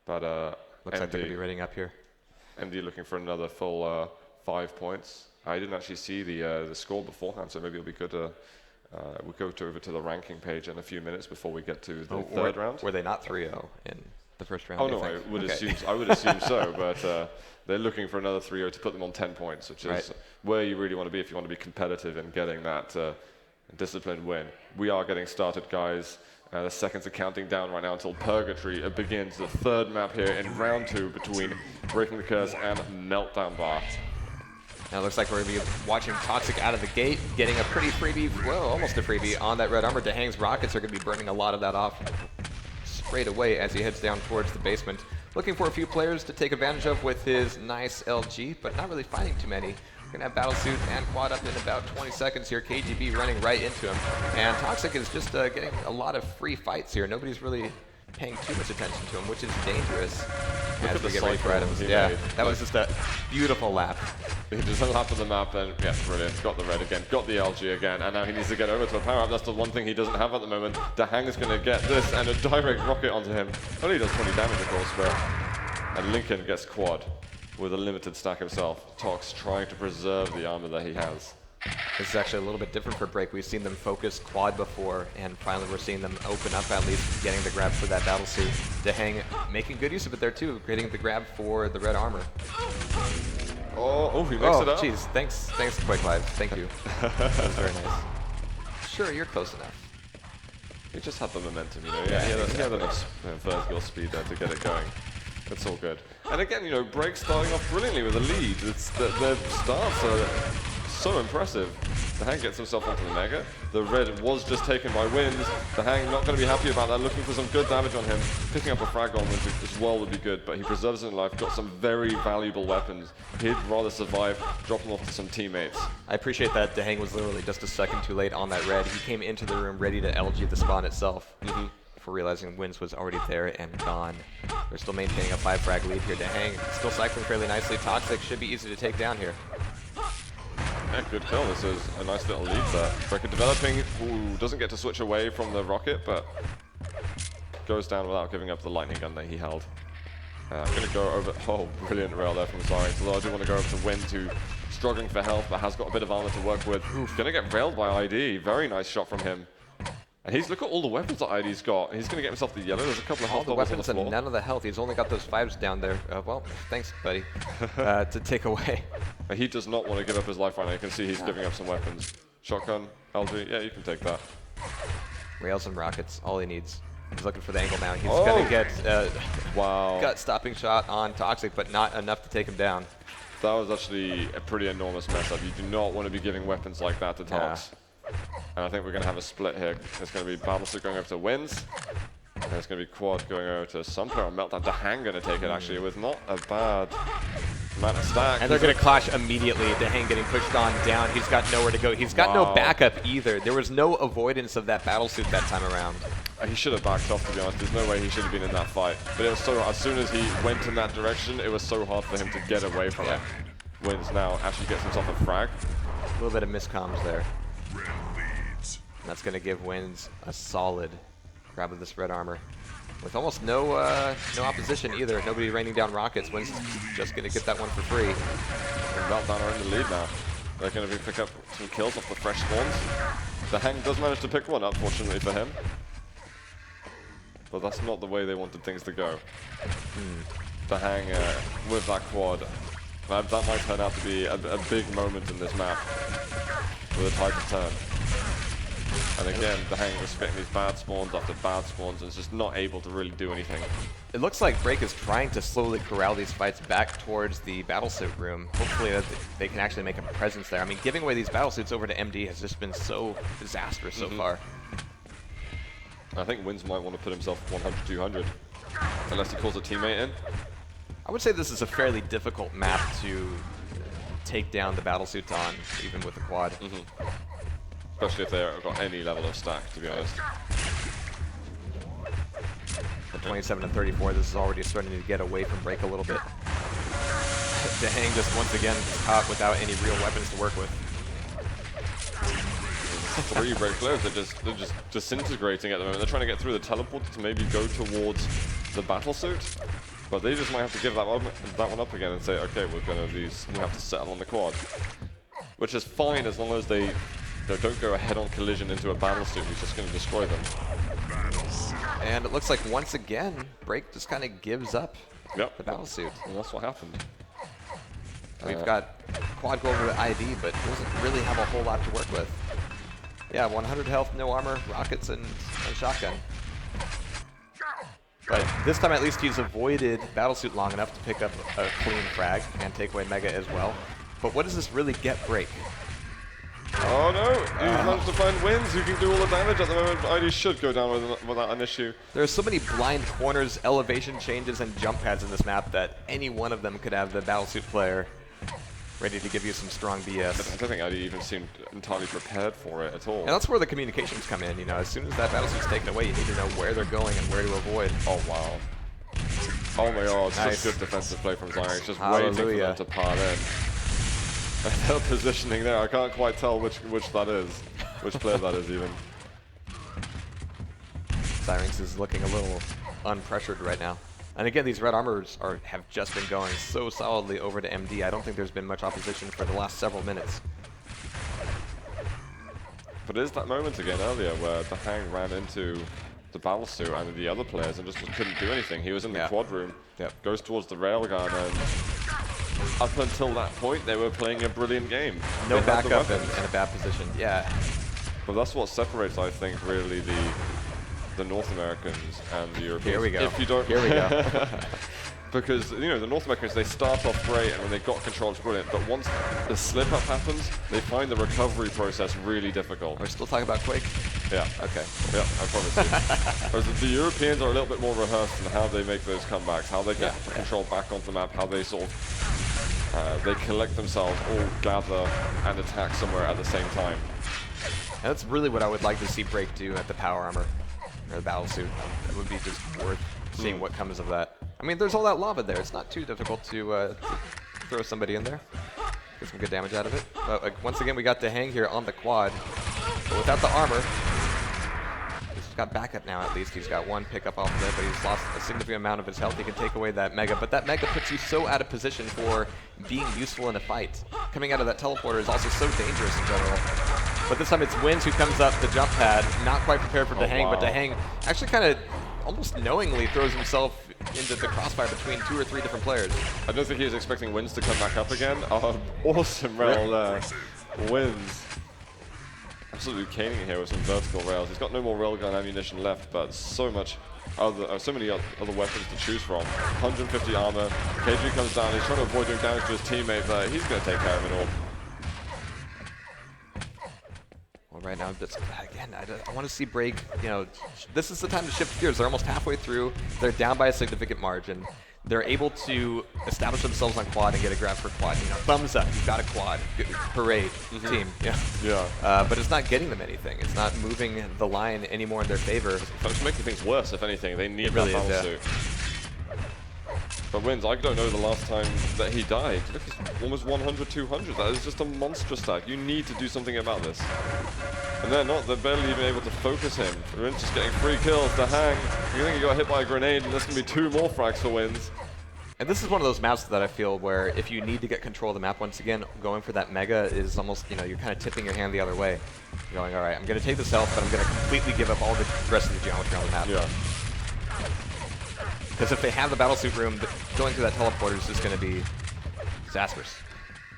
But looks like they're going to be raiding up here. MD looking for another full 5 points. I didn't actually see the score beforehand, so maybe it'll be good to we'll go over to the ranking page in a few minutes before we get to the third round. Were they not 3-0 in the first round? Oh no, I would assume so, but they're looking for another 3-0 to put them on 10 points, which is where you really want to be if you want to be competitive in getting that disciplined win. We are getting started, guys. The seconds are counting down right now until Purgatory begins, the third map here in round 2 between Breaking the Curse and Meltdown Bar. Now it looks like we're going to be watching Toxic out of the gate, getting a pretty freebie, well, almost a freebie on that red armor. Dahang's rockets are going to be burning a lot of that off straight away as he heads down towards the basement. Looking for a few players to take advantage of with his nice LG, but not really finding too many. We're going to have Battlesuit and Quad up in about 20 seconds here. KGB running right into him. And Toxic is just getting a lot of free fights here. Nobody's really paying too much attention to him, which is dangerous as we get ready for items. Yeah, that was just a beautiful lap. He just lap of the map and, yeah, brilliant. Got the red again, got the LG again, and now he needs to get over to a power-up. That's the one thing he doesn't have at the moment. Dahang is going to get this and a direct rocket onto him. Only does 20 damage, of course, but... And Lincoln gets quad with a limited stack himself. Tox trying to preserve the armor that he has. This is actually a little bit different for Break. We've seen them focus quad before, and finally we're seeing them open up, at least getting the grab for that Battlesuit. Dahang making good use of it there too, getting the grab for the red armor. Oh, he makes it up. Jeez, thanks Quake Live, thank you. That was very nice. Sure, you're close enough. He just had the momentum, you know. Yeah, he had enough vertical speed there to get it going. It's all good. And again, you know, Break starting off brilliantly with a lead. It's their starts are so impressive. Dahang gets himself onto the Mega. The red was just taken by Wins. Dahang not going to be happy about that, looking for some good damage on him. Picking up a frag on Wins as well would be good, but he preserves his life, got some very valuable weapons. He'd rather survive, drop him off to some teammates. I appreciate that Dahang was literally just a second too late on that red. He came into the room ready to LG the spawn itself. Before realizing Wins was already there and gone. They're still maintaining a 5 frag lead here. Dahang still cycling fairly nicely. Toxic should be easy to take down here. Yeah, good kill. This is a nice little lead there. Breaker developing. Ooh, doesn't get to switch away from the rocket, but goes down without giving up the lightning gun that he held. I'm going to go over... Oh, brilliant rail there from Zarya. Although I do want to go over to Wins, who struggling for health, but has got a bit of armor to work with. Going to get railed by ID. Very nice shot from him. And look at all the weapons that ID's got. He's going to get himself the yellow. There's a couple of health bubbles on the floor. And none of the health. He's only got those 5s down there. Well, thanks, buddy, to take away. He does not want to give up his life right now. You can see he's giving up some weapons. Shotgun, LG, yeah, you can take that. Rails and rockets, all he needs. He's looking for the angle now. He's going to get gut-stopping shot on Toxic, but not enough to take him down. That was actually a pretty enormous mess up. You do not want to be giving weapons like that to Tox. And I think we're going to have a split here. There's going to be Battlesuit going over to Wins. And there's going to be Quad going over to some player on Meltdown. Dahang going to take it actually with not a bad amount of stack. And they're going to clash immediately. Dahang getting pushed on down. He's got nowhere to go. He's got no backup either. There was no avoidance of that Battlesuit that time around. He should have backed off, to be honest. There's no way he should have been in that fight. But it was so, as soon as he went in that direction, it was so hard for him to get away from it. Wins now actually gets himself a frag. A little bit of miscomms there. And that's going to give Wins a solid grab of this red armor. With almost no opposition either. Nobody raining down rockets. Wins just going to get that one for free. And Meltdown are in the lead now. They're going to pick up some kills off the fresh spawns. Dahang does manage to pick one up, fortunately for him. But that's not the way they wanted things to go. Dahang with that quad. That might turn out to be a big moment in this map with a tide to turn. And again, Dahang is spitting these bad spawns after bad spawns and is just not able to really do anything. It looks like Break is trying to slowly corral these fights back towards the Battlesuit room. Hopefully they can actually make a presence there. I mean, giving away these Battlesuits over to MD has just been so disastrous so far. I think Wins might want to put himself 100-200, unless he calls a teammate in. I would say this is a fairly difficult map to take down the Battlesuits on, even with the quad. Especially if they've got any level of stack, to be honest. At 27-34, this is already starting to get away from Break a little bit. Dahang just once again caught without any real weapons to work with. 3 Break players, they're just disintegrating at the moment. They're trying to get through the teleporter to maybe go towards the Battlesuit. But they just might have to give that one up again and say, okay, we have to settle on the quad. Which is fine as long as they don't go a head-on collision into a battle suit who's just going to destroy them. And it looks like once again, Break just kind of gives up the battle suit. And that's what happened. We've got quad go over to ID, but doesn't really have a whole lot to work with. Yeah, 100 health, no armor, rockets, and shotgun. But this time at least he's avoided battlesuit long enough to pick up a clean frag and take away Mega as well. But what does this really get Break? Oh no, he's managed to find Wins who can do all the damage at the moment. ID should go down without an issue. There are so many blind corners, elevation changes, and jump pads in this map that any one of them could have the battlesuit player ready to give you some strong BS. I don't think ID even seemed entirely prepared for it at all. And that's where the communications come in, you know. As soon as that battlesuit's taken away, you need to know where they're going and where to avoid. Oh wow. Oh my god, it's nice. just good defensive play from Zyrex. It's just waiting for them to pile in. Their positioning there, I can't quite tell which that is. Which player that is even. Zyrex is looking a little unpressured right now. And again, these red armors have just been going so solidly over to MD. I don't think there's been much opposition for the last several minutes. But it is that moment again earlier where the Hang ran into the battle suit and the other players and just couldn't do anything. He was in the quad room, goes towards the railgun, and up until that point they were playing a brilliant game. No backup in a bad position, yeah. But that's what separates, I think, really the North Americans and the Europeans. Here we go. If you don't, here we go. Because, you know, the North Americans, they start off great and when they got control, it's brilliant. But once the slip-up happens, they find the recovery process really difficult. Are we still talking about Quake? Yeah. Okay. Yeah, I promise you. Whereas the Europeans are a little bit more rehearsed in how they make those comebacks, how they get control back onto the map, how they sort of, they collect themselves, all gather and attack somewhere at the same time. And that's really what I would like to see Break do at the power armor, or the battle suit. That would be just worth seeing what comes of that. I mean, there's all that lava there. It's not too difficult to throw somebody in there. Get some good damage out of it. But once again, we got the Hang here on the quad. But without the armor, he's got backup now at least. He's got one pickup off of it, but he's lost a significant amount of his health. He can take away that Mega, but that Mega puts you so out of position for being useful in a fight. Coming out of that teleporter is also so dangerous in general. But this time it's Wins who comes up the jump pad, not quite prepared for the Hang, but the Hang actually kind of almost knowingly throws himself into the crossfire between 2 or 3 different players. I don't think he was expecting Wins to come back up again. Awesome rail there. Wins. Absolutely caning it here with some vertical rails. He's got no more railgun ammunition left, but so many other weapons to choose from. 150 armor. KG comes down. He's trying to avoid doing damage to his teammate, but he's going to take care of it all. Well, right now, again, I want to see Break, you know, this is the time to shift gears. They're almost halfway through. They're down by a significant margin. They're able to establish themselves on quad and get a grab for quad. You know, thumbs up, you've got a quad. Good, parade, team. Yeah. But it's not getting them anything. It's not moving the line anymore in their favor. It's making things worse, if anything. They need really that battle suit. But Wins, I don't know the last time that he died. Look, he's almost 100, 200. That is just a monster stack. You need to do something about this. And they're not. They're barely even able to focus him. Wins just getting 3 kills to Hang. You think he got hit by a grenade, and there's going to be 2 more frags for Wins. And this is one of those maps that I feel where if you need to get control of the map once again, going for that Mega is almost, you know, you're kind of tipping your hand the other way. You're going, all right, I'm going to take this health, but I'm going to completely give up all the rest of the geometry on the map. Yeah. Because if they have the battlesuit room, going through that teleporter is just going to be disastrous.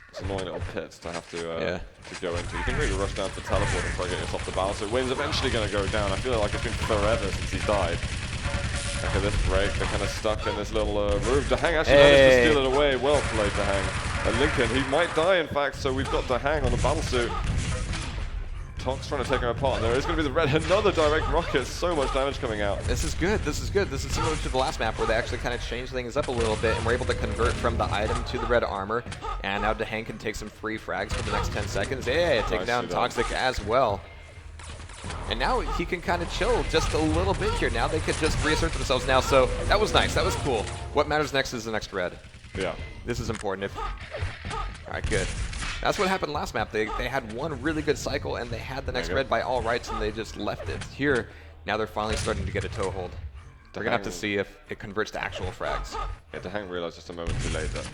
It's annoying little pits to have to go into. You can really rush down to the teleport and try to get yourself the battlesuit. Wins eventually going to go down. I feel like it's been forever since he's died. Look at this break. They're kind of stuck in this little room. Dahang actually managed to steal it away. Well played, Dahang. And Lincoln, he might die, in fact, so we've got Dahang on the battlesuit. Tok's trying to take him apart, and there is going to be the red. Another direct rocket. So much damage coming out. This is good. This is good. This is similar to the last map where they actually kind of changed things up a little bit, and we're able to convert from the item to the red armor. And now Dahang can take some free frags for the next 10 seconds. Hey, take down Toxic as well. And now he can kind of chill just a little bit here. Now they could just reassert themselves now. So that was nice. That was cool. What matters next is the next red. Yeah. This is important. All right, good. That's what happened last map. They had one really good cycle, and they had the next red by all rights, and they just left it. Here, now they're finally starting to get a toehold. We're going to have to see if it converts to actual frags. Yeah, Dehang realized just a moment too late that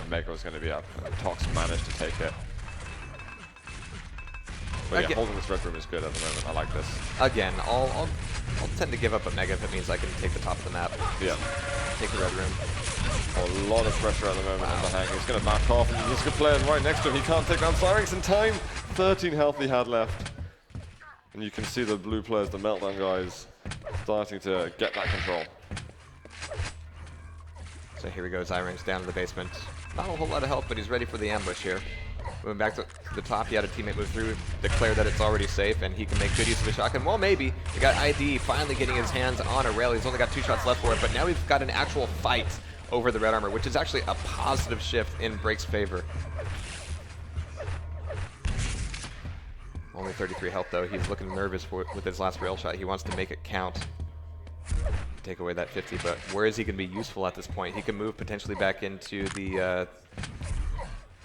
Mega was going to be up, and Tox managed to take it. But yeah, holding this red room is good at the moment. I like this. Again, I'll tend to give up a Mega if it means I can take the top of the map. Yeah. Take the red room. A lot of pressure at the moment on Dehang. He's going to back off, and he's going to play it right next to him. He can't take down Syrinx in time. 13 health he had left. And you can see the blue players, the Meltdown guys, starting to get that control. So here we go, Zyrinx down to the basement. Not a whole lot of help, but he's ready for the ambush here. Moving back to the top, he had a teammate move through, declare that it's already safe, and he can make good use of the shotgun. Well, maybe. We got ID finally getting his hands on a rail. He's only got 2 shots left for it, but now we've got an actual fight over the red armor, which is actually a positive shift in Break's favor. Only 33 health, though. He's looking nervous with his last rail shot. He wants to make it count. Take away that 50, but where is he going to be useful at this point? He can move potentially back into the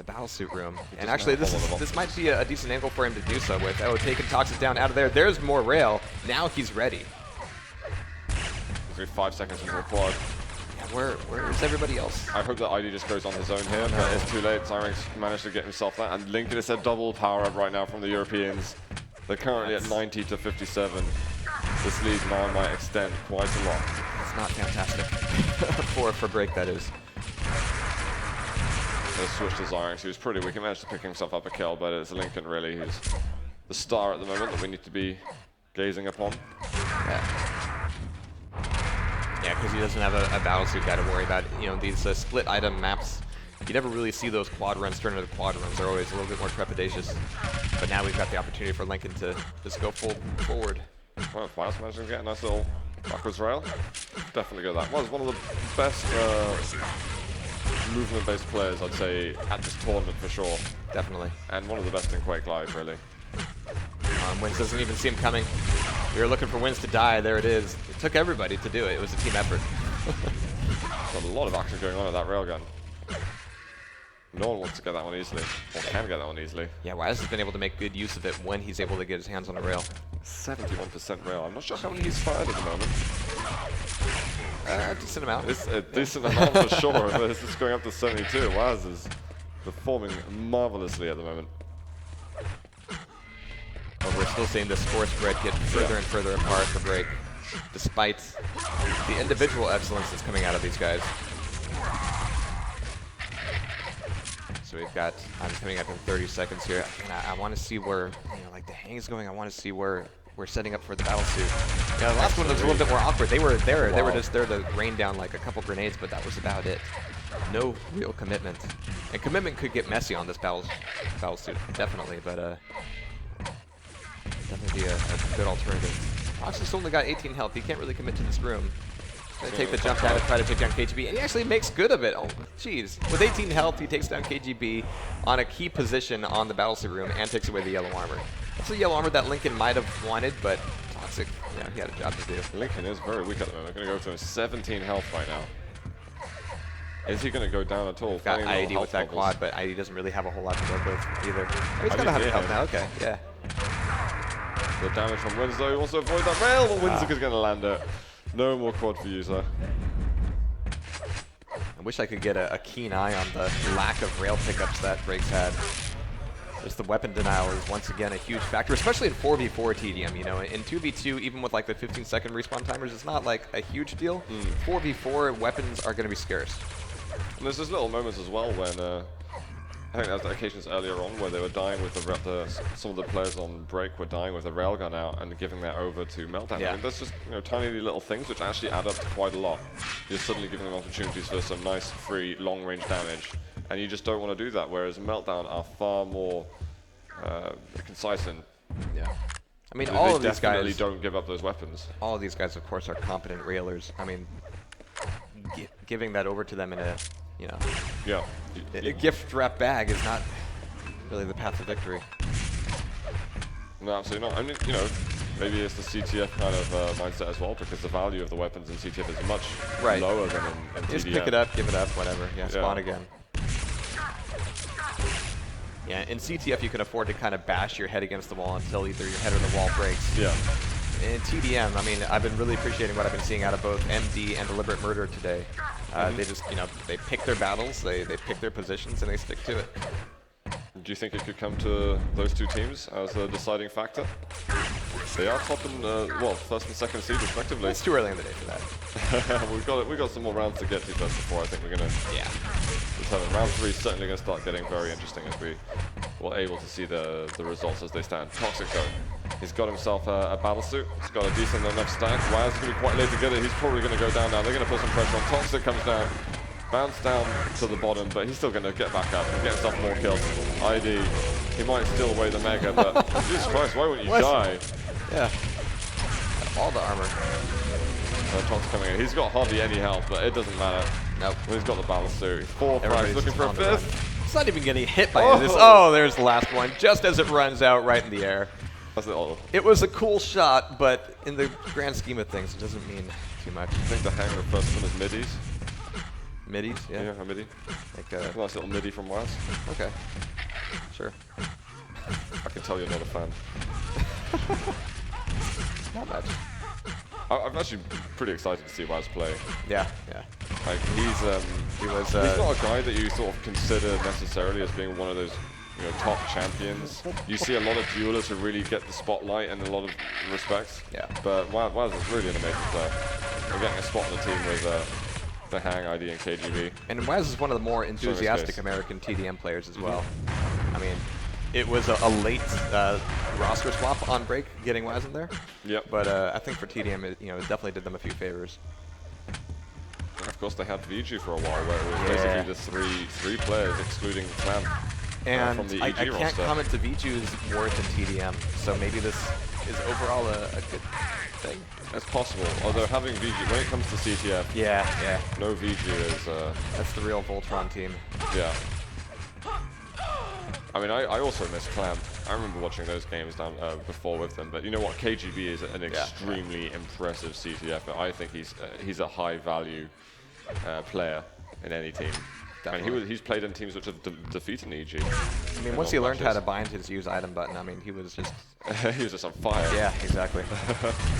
battlesuit room. And actually, this might be a decent angle for him to do so with. Oh, taking Toxic down out of there. There's more rail. Now he's ready. He's 5 seconds into the quad. Yeah, where is everybody else? I hope that ID just goes on his own here, but it's too late. Syrinx managed to get himself that, and Lincoln is a double power up right now from the Europeans. They're currently at 90 to 57. This lead now might extend quite a lot. That's not fantastic. for Break, that is. They switched to Zyrinx, who's pretty weak. He managed to pick himself up a kill, but it's Lincoln really who's the star at the moment that we need to be gazing upon. Yeah, because he doesn't have a battlesuit guy to worry about. You know, these split item maps, you never really see those quad runs turn into quad runs. They're always a little bit more trepidatious. But now we've got the opportunity for Lincoln to just go forward. Well, Flash managed to get a nice little backwards rail. Definitely go that. Was one of the best movement-based players, I'd say, at this tournament for sure. Definitely. And one of the best in Quake Live, really. Wins doesn't even see him coming. We were looking for Wins to die. There it is. It took everybody to do it. It was a team effort. Got a lot of action going on at that railgun. No one wants to get that one easily, or can get that one easily. Yeah, Wise has been able to make good use of it when he's able to get his hands on a rail. 71% rail. I'm not sure how many he's fired at the moment. A decent amount. It's a decent amount for sure, but it's just going up to 72. Waz is performing marvelously at the moment. But we're still seeing the score spread get further and further apart for Break, despite the individual excellence that's coming out of these guys. So we've got time coming up in 30 seconds here. And I want to see where, like the hang's going. I want to see where we're setting up for the battlesuit. Yeah, the last one was a little bit more awkward. They were there. Wow. They were just there to rain down like a couple grenades, but that was about it. No real commitment. And commitment could get messy on this battlesuit, definitely, but definitely be a good alternative. Oxy's only got 18 health. He can't really commit to this room. Gonna take the jump down and try to take down KGB, and he actually makes good of it. Oh, jeez. With 18 health, he takes down KGB on a key position on the battlesuit room and takes away the yellow armor. That's the yellow armor that Lincoln might have wanted, but Toxic, he had a job to do. Lincoln is very weak at the moment. Going to go to 17 health right now. Is he going to go down at all? Got IED with that quad, but IED doesn't really have a whole lot to work with either. Oh, he's got 100 health now. Okay, yeah. The damage from Windsor. He wants to avoid that rail, but Windsor is going to land it. No more quad for user. I wish I could get a keen eye on the lack of rail pickups that Break's had. Just the weapon denial is once again a huge factor, especially in 4v4 TDM. In 2v2, even with like the 15-second respawn timers, it's not like a huge deal. 4v4 weapons are going to be scarce. And there's those little moments as well when I think there was occasions earlier on where they were dying with some of the players on Break were dying with a railgun out and giving that over to Meltdown. Yeah. I mean, that's just tiny little things which actually add up to quite a lot. You're suddenly giving them opportunities for some nice, free, long-range damage, and you just don't want to do that. Whereas Meltdown are far more concise and I mean, all of these definitely guys don't give up those weapons. All of these guys, of course, are competent railers. I mean, giving that over to them in a a gift wrap bag is not really the path to victory. No, absolutely not. I mean, maybe it's the CTF kind of mindset as well, because the value of the weapons in CTF is much lower than in TDM. Just pick it up, give it up, whatever. Yeah, spawn again. Yeah, in CTF you can afford to kind of bash your head against the wall until either your head or the wall breaks. Yeah. in TDM, I mean, I've been really appreciating what I've been seeing out of both MD and Deliberate Murder today. They just, you know, they pick their battles, they pick their positions, and they stick to it. Do you think it could come to those two teams as a deciding factor? They are top and, well, first and second seed respectively. It's too early in the day for that. we've got some more rounds to get to first before I think we're going to determine. Round 3 is certainly going to start getting very interesting as we were able to see the results as they stand. Toxic though, he's got himself a battle suit. He's got a decent enough stack. Waz is going to be quite late to get it. He's probably going to go down now. They're going to put some pressure on. Toxic comes down. Bounce down to the bottom, but he's still going to get back up and get himself more kills. ID, he might steal away the Mega, but Jesus Christ, why wouldn't you die? Yeah. All the armor. Tom's coming in. He's got hardly any health, but it doesn't matter. Nope. Well, he's got the battle suit. 4 frags, looking for a 5th. It's not even getting hit by this. Oh, there's the last one, just as it runs out right in the air. That's it all. It was a cool shot, but in the grand scheme of things, it doesn't mean too much. I think the hang of first one is middies. Middies, yeah. Yeah, a midi. Like a nice little midi from Waz. Okay. Sure. I can tell you're not a fan. Not much. I'm actually pretty excited to see Waz play. Yeah, yeah. Like he's not a guy that you sort of consider necessarily as being one of those, you know, top champions. You see a lot of duelers who really get the spotlight in a lot of respects. Yeah. But Waz is really an amazing player. We're getting a spot on the team with the Hang, ID, and KGB. And Waz is one of the more enthusiastic American TDM players as well. I mean, it was a late roster swap on break, getting Waz in there. Yep. But I think for TDM, it definitely did them a few favors. And of course, they had Viju for a while, where it was basically just three players, excluding Clan. And from the I EG can't roster. comment to Viju's worth in TDM, so maybe this is overall a good thing. It's possible, although having Viju, when it comes to CTF, yeah, no Viju is... that's the real Voltron team. Yeah. I mean, I also miss Clamp. I remember watching those games down before with them, but you know what? KGB is an extremely impressive CTF. I think he's a high-value player in any team. Definitely. And he's played in teams which have defeated EG. I mean, once he learned how to bind his use item button, I mean, he was just... he was just on fire. Yeah, exactly.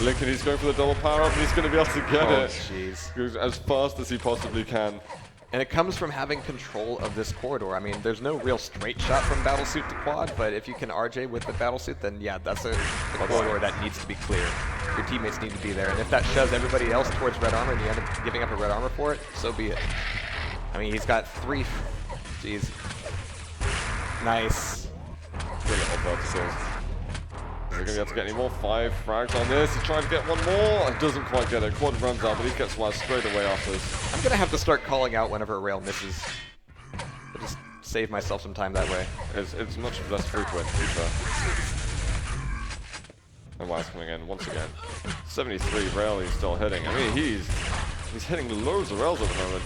Lincoln, he's going for the double power-up, and he's going to be able to get it. Jeez. Goes as fast as he possibly can. And it comes from having control of this corridor. I mean, there's no real straight shot from Battlesuit to quad, but if you can RJ with the Battlesuit, then yeah, that's the corridor that needs to be clear. Your teammates need to be there, and if that shoves everybody else towards red armor and you end up giving up a red armor for it, so be it. I mean, he's got 3... Jeez. Nice. Good little verticals. Is he going to be able to get any more? 5 frags on this. He's trying to get one more. He doesn't quite get it. Quad runs out, but he gets one straight away after this. I'm going to have to start calling out whenever a rail misses. I'll just save myself some time that way. It's much less frequent, to be fair. And Waz coming in once again. 73 rail he's still hitting. I mean, he's hitting loads of rails at the moment.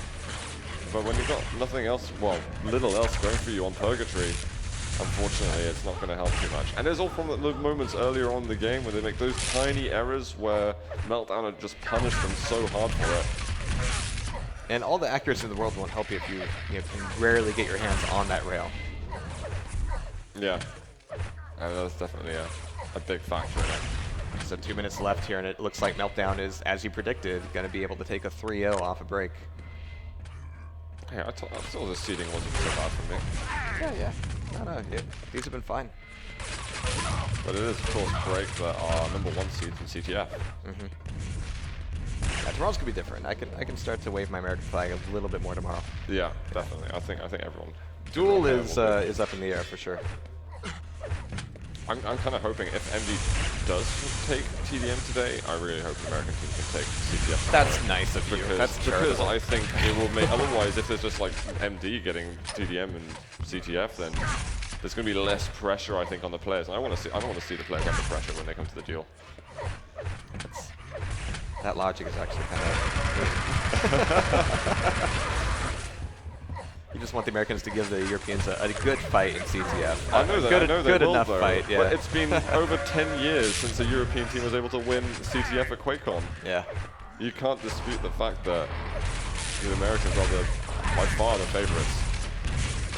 But when you've got nothing else, well, little else going for you on Purgatory, unfortunately, it's not going to help too much. And it's all from the moments earlier on in the game where they make those tiny errors where Meltdown had just punished them so hard for it. And all the accuracy in the world won't help you if you can rarely get your hands on that rail. Yeah. And that's definitely a big factor in it. So 2 minutes left here, and it looks like Meltdown is, as you predicted, going to be able to take a 3-0 off a break. Hey, I thought the seeding wasn't so bad for me. Yeah. No, these have been fine. But it is, of course, break that are #1 seeds in CTF. Yeah, tomorrow's gonna be different. I can start to wave my American flag a little bit more tomorrow. Yeah, definitely. I think everyone. Duel is up in the air for sure. I'm kind of hoping if MD does take TDM today, I really hope the American team can take CTF. That's nice of you. Because I think it will make. Otherwise, if there's just like MD getting TDM and CTF, then there's going to be less pressure, I think, on the players. And I don't want to see the players under pressure when they come to the duel. That logic is actually kind of. You just want the Americans to give the Europeans a good fight in CTF. I know that. Good enough fight. Yeah. But it's been over 10 years since a European team was able to win CTF at QuakeCon. Yeah. You can't dispute the fact that the Americans are by far the favorites.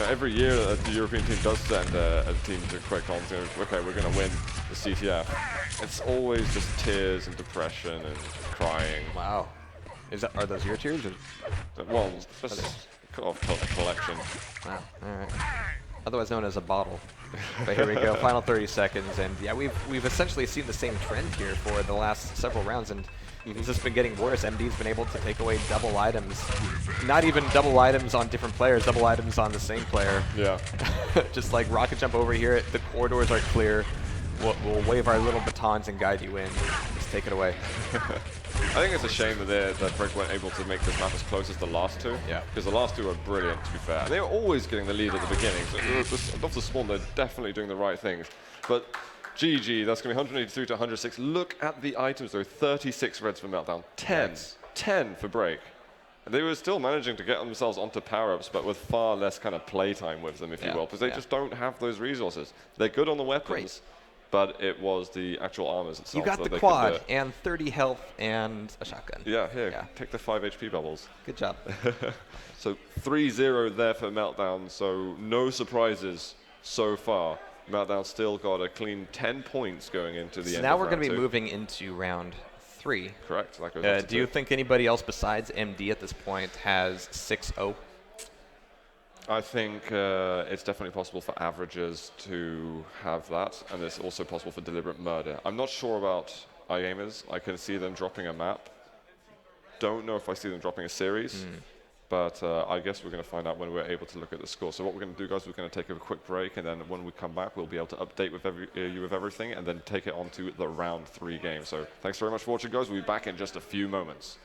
Every year the European team does send a team to QuakeCon, okay, we're going to win the CTF. It's always just tears and depression and crying. Wow. Are those your tears? Or? Well, just a collection. Wow. All right. Otherwise known as a bottle. But here we go, final 30 seconds, and yeah, we've essentially seen the same trend here for the last several rounds, and it's just been getting worse. MD's been able to take away double items. Not even double items on different players, double items on the same player. Yeah. Just like rocket jump over here, the corridors are clear. We'll wave our little batons and guide you in. Just take it away. I think it's a shame that Break weren't able to make this map as close as the last two. Yeah. Because the last two were brilliant, to be fair. And they were always getting the lead at the beginning. So off the spawn, they're definitely doing the right things. But GG, that's going to be 183 to 106. Look at the items, though. 36 reds for Meltdown. 10. Yes. 10 for Break. And they were still managing to get themselves onto power-ups, but with far less kind of playtime with them, if you will. Because they just don't have those resources. They're good on the weapons. Great. But it was the actual armors itself. You got the quad and 30 health and a shotgun. Yeah, here, take the 5 HP bubbles. Good job. So 3-0 there for Meltdown, so no surprises so far. Meltdown still got a clean 10 points going into the end. Now of we're going to be round 2. moving into round 3. Correct. That goes Do you think anybody else besides MD at this point has 6-0? I think it's definitely possible for averages to have that, and it's also possible for deliberate murder. I'm not sure about iGamers. I can see them dropping a map. Don't know if I see them dropping a series, but I guess we're going to find out when we're able to look at the score. So what we're going to do, guys, we're going to take a quick break, and then when we come back, we'll be able to update with you with everything, and then take it on to the round 3 game. So thanks very much for watching, guys. We'll be back in just a few moments.